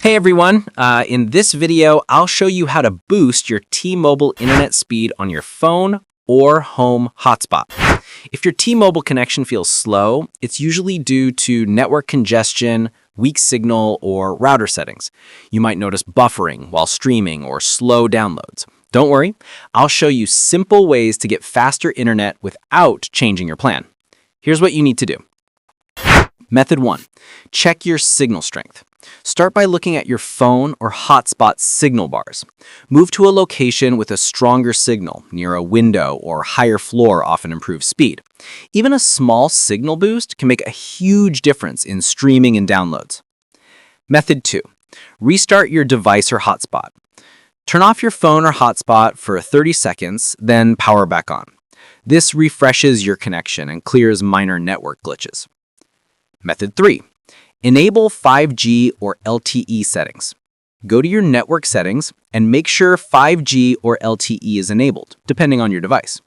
Hey everyone, in this video, I'll show you how to boost your T-Mobile internet speed on your phone or home hotspot. If your T-Mobile connection feels slow, it's usually due to network congestion, weak signal, or router settings. You might notice buffering while streaming or slow downloads. Don't worry, I'll show you simple ways to get faster internet without changing your plan. Here's what you need to do. Method 1. Check your signal strength. Start by looking at your phone or hotspot signal bars. Move to a location with a stronger signal. Near a window or higher floor often improves speed. Even a small signal boost can make a huge difference in streaming and downloads. Method 2. Restart your device or hotspot. Turn off your phone or hotspot for 30 seconds, then power back on. This refreshes your connection and clears minor network glitches. Method 3. Enable 5G or LTE settings. Go to your network settings and make sure 5G or LTE is enabled, depending on your device.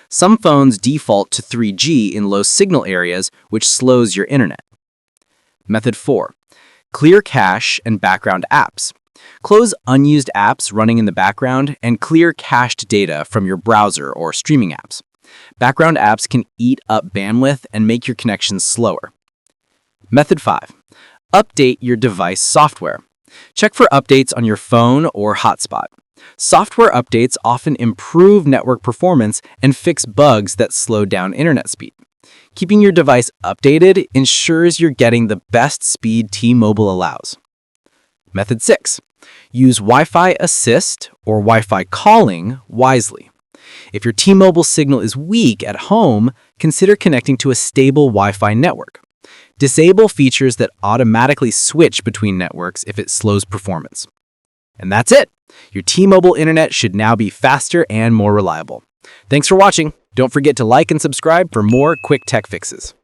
Some phones default to 3G in low signal areas, which slows your internet. Method 4. Clear cache and background apps. Close unused apps running in the background and clear cached data from your browser or streaming apps. Background apps can eat up bandwidth and make your connections slower. Method 5. Update your device software. Check for updates on your phone or hotspot. Software updates often improve network performance and fix bugs that slow down internet speed. Keeping your device updated ensures you're getting the best speed T-Mobile allows. Method 6. Use Wi-Fi assist or Wi-Fi calling wisely. If your T-Mobile signal is weak at home, consider connecting to a stable Wi-Fi network. Disable features that automatically switch between networks if it slows performance. And that's it! Your T-Mobile internet should now be faster and more reliable. Thanks for watching. Don't forget to like and subscribe for more quick tech fixes.